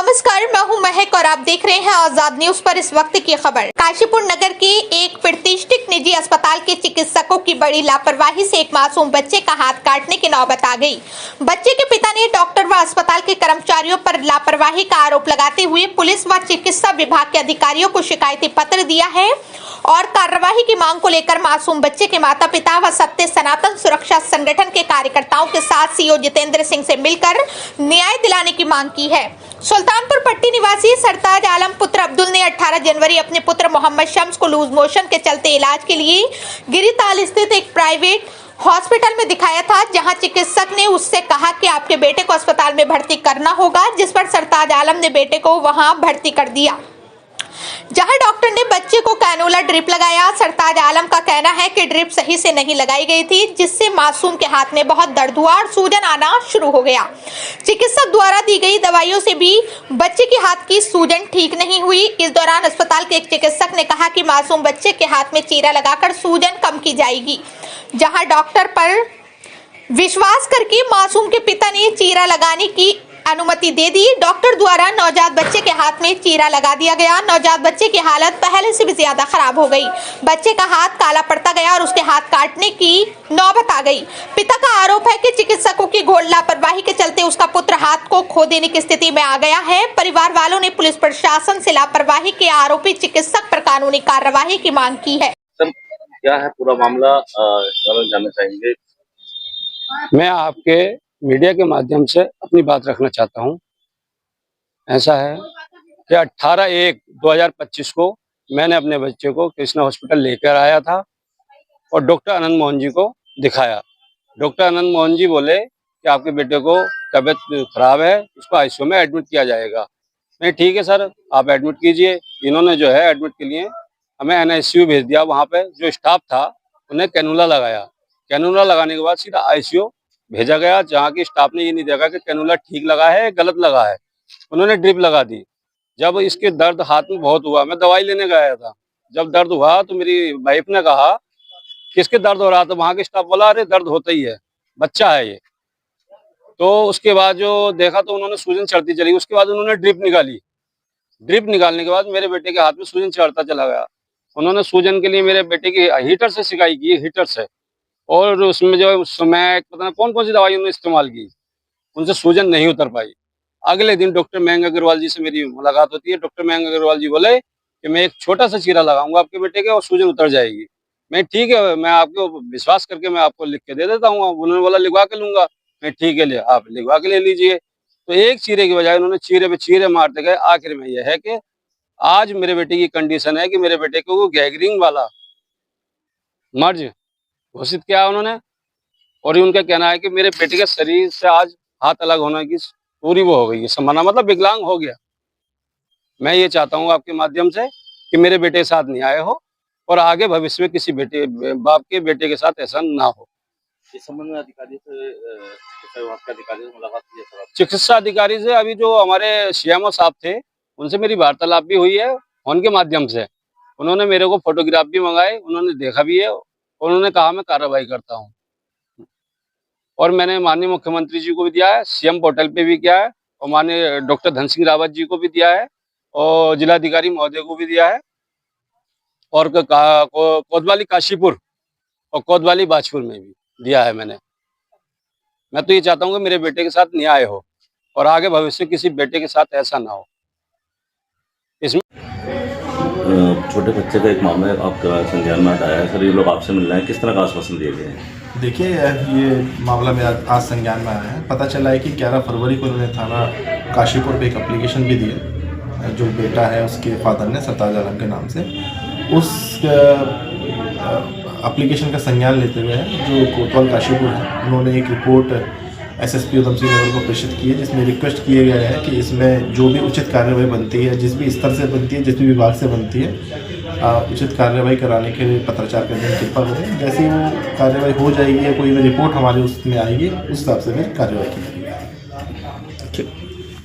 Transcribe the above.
नमस्कार, मैं हूं महक और आप देख रहे हैं आजाद न्यूज पर इस वक्त की खबर। काशीपुर नगर के एक प्रतिष्ठित निजी अस्पताल के चिकित्सकों की बड़ी लापरवाही से एक मासूम बच्चे का हाथ काटने की नौबत आ गई। बच्चे के पिता ने डॉक्टर व अस्पताल के कर्मचारियों पर लापरवाही का आरोप लगाते हुए पुलिस व चिकित्सा विभाग के अधिकारियों को शिकायती पत्र दिया है और कार्रवाई की मांग को लेकर मासूम बच्चे के माता पिता व सत्य सनातन सुरक्षा संगठन के कार्यकर्ताओं के साथ सीओ जितेंद्र सिंह से मिलकर न्याय दिलाने की मांग की है। सुल्तानपुर पट्टी निवासी सरताज आलम पुत्र अब्दुल ने 18 जनवरी अपने पुत्र मोहम्मद शम्स को लूज मोशन के चलते इलाज के लिए गिरिताल स्थित एक प्राइवेट हॉस्पिटल में दिखाया था, जहां चिकित्सक ने उससे कहा कि आपके बेटे को अस्पताल में भर्ती करना होगा, जिस पर सरताज आलम ने बेटे को वहां भर्ती कर दिया, जहां डॉक्टर ने बच्चे को कैनुला ड्रिप लगाया। सरताज आलम का कहना है कि ड्रिप सही से नहीं लगाई गई थी, जिससे मासूम के हाथ में बहुत दर्द हुआ और सूजन आना शुरू हो गया। चिकित्सक द्वारा दी गई दवाइयों से भी बच्चे के हाथ की सूजन ठीक नहीं हुई। इस दौरान अस्पताल के एक चिकित्सक ने कहा कि मासूम बच्चे के हाथ में चीरा लगाकर सूजन कम की जाएगी, जहां डॉक्टर पर विश्वास करके मासूम के पिता ने चीरा लगाने की अनुमति दे दी। डॉक्टर द्वारा नवजात बच्चे के हाथ में चीरा लगा दिया गया। नवजात बच्चे की हालत पहले से भी ज्यादा खराब हो गई। बच्चे का हाथ काला पड़ता गया और उसके हाथ काटने की नौबत आ गई। पिता का आरोप है कि चिकित्सकों की घोर लापरवाही के चलते उसका पुत्र हाथ को खो देने की स्थिति में आ गया है। परिवार वालों ने पुलिस प्रशासन से लापरवाही के आरोपी चिकित्सक पर कानूनी कार्रवाई की मांग की है। सर, क्या है पूरा मामला, जानना चाहेंगे। मैं आपके मीडिया के माध्यम से अपनी बात रखना चाहता हूं। ऐसा है कि 18/1/2025 को मैंने अपने बच्चे को कृष्णा हॉस्पिटल लेकर आया था और डॉक्टर आनंद मोहन जी को दिखाया। डॉक्टर आनंद मोहन जी बोले कि आपके बेटे को तबीयत खराब है, उसको आईसीयू में एडमिट किया जाएगा। मैं ठीक है सर, आप एडमिट कीजिए। इन्होंने जो है एडमिट के लिए हमें NICU भेज दिया। वहाँ पे जो स्टाफ था उन्हें कैनुला लगाया। कैनुला लगाने के बाद सीधा ICU भेजा गया, जहाँ की स्टाफ ने ये नहीं देखा कि कैनुला ठीक लगा है गलत लगा है। उन्होंने ड्रिप लगा दी। जब इसके दर्द हाथ में बहुत हुआ, मैं दवाई लेने गया था। जब दर्द हुआ तो मेरी वाइफ ने कहा किसके दर्द हो रहा था, वहाँ के स्टाफ बोला अरे दर्द होता ही है, बच्चा है ये। तो उसके बाद जो देखा तो उन्होंने सूजन चढ़ती चली। उसके बाद उन्होंने ड्रिप निकाली। ड्रिप निकालने के बाद मेरे बेटे के हाथ में सूजन चढ़ता चला गया। उन्होंने सूजन के लिए मेरे बेटे की हीटर से सिकाई की, हीटर से, और उसमें जो उस समय पता नहीं कौन कौन सी दवाई उन्होंने इस्तेमाल की, उनसे सूजन नहीं उतर पाई। अगले दिन डॉक्टर मयंक अग्रवाल जी से मेरी मुलाकात होती है। डॉक्टर मयंक अग्रवाल जी बोले कि मैं एक छोटा सा चीरा लगाऊंगा आपके बेटे के और सूजन उतर जाएगी। मैं ठीक है, मैं आपको विश्वास करके मैं आपको लिख के दे देता हूँ। उन्होंने बोला लिखवा के लूंगा। मैं ठीक है, आप लिखवा के ले लीजिए। तो एक चीरे की बजाय उन्होंने चीरे पे चीरे मारते गए। आखिर में यह है कि आज मेरे बेटे की कंडीशन है कि मेरे बेटे को गैंग्रीन वाला मर्ज घोषित किया उन्होंने, और उनका कहना है कि मेरे बेटे के शरीर से आज हाथ अलग होने की पूरी वो हो गई है संभावना, मतलब विकलांग हो गया। मैं ये चाहता हूँ आपके माध्यम से कि मेरे बेटे के साथ नहीं आए हो और आगे भविष्य में किसी बेटे बाप के बेटे के साथ ऐसा ना हो। इस संबंध में अधिकारी से, चिकित्सा विभाग के अधिकारी से मुलाकात की है सर? चिकित्सा अधिकारी से अभी जो हमारे CMO साहब थे उनसे मेरी वार्तालाप भी हुई है फोन के माध्यम से। उन्होंने मेरे को फोटोग्राफ भी मंगाए, उन्होंने देखा भी है, उन्होंने कहा मैं कार्रवाई करता हूं। और मैंने माननीय मुख्यमंत्री जी को भी दिया है, CM पोर्टल पे भी किया है, और माननीय डॉक्टर धन सिंह रावत जी को भी दिया है, और जिलाधिकारी महोदय को भी दिया है, और कोतवाली काशीपुर और कोतवाली बाजपुर में भी दिया है मैंने। मैं तो ये चाहता हूँ कि मेरे बेटे के साथ न्याय हो और आगे भविष्य किसी बेटे के साथ ऐसा ना हो। इसमें छोटे बच्चे का एक मामला आपका संज्ञान में आया है सर, ये लोग आपसे मिल रहे हैं, किस तरह का आश्वासन दिए गए हैं? देखिए, ये मामला में आज संज्ञान में आया है। पता चला है कि 11 फरवरी को उन्होंने थाना काशीपुर पे एक एप्लीकेशन भी दी है। जो बेटा है उसके फादर ने सरताज आलम के नाम से उस एप्लीकेशन का संज्ञान लेते हुए जो कोतवाल काशीपुर है उन्होंने एक रिपोर्ट SSP उधम सिंह नगर को प्रेषित की है, जिसमें रिक्वेस्ट किया गया है कि इसमें जो भी उचित कार्यवाही बनती है, जिस भी स्तर से बनती है, जिस भी विभाग से बनती है, उचित कार्यवाही कराने के लिए पत्राचार करने की कृपा करें। जैसे ही वो कार्यवाही हो जाएगी या कोई भी रिपोर्ट हमारे उसमें आएगी उस हिसाब से भी कार्यवाही की जाएगी।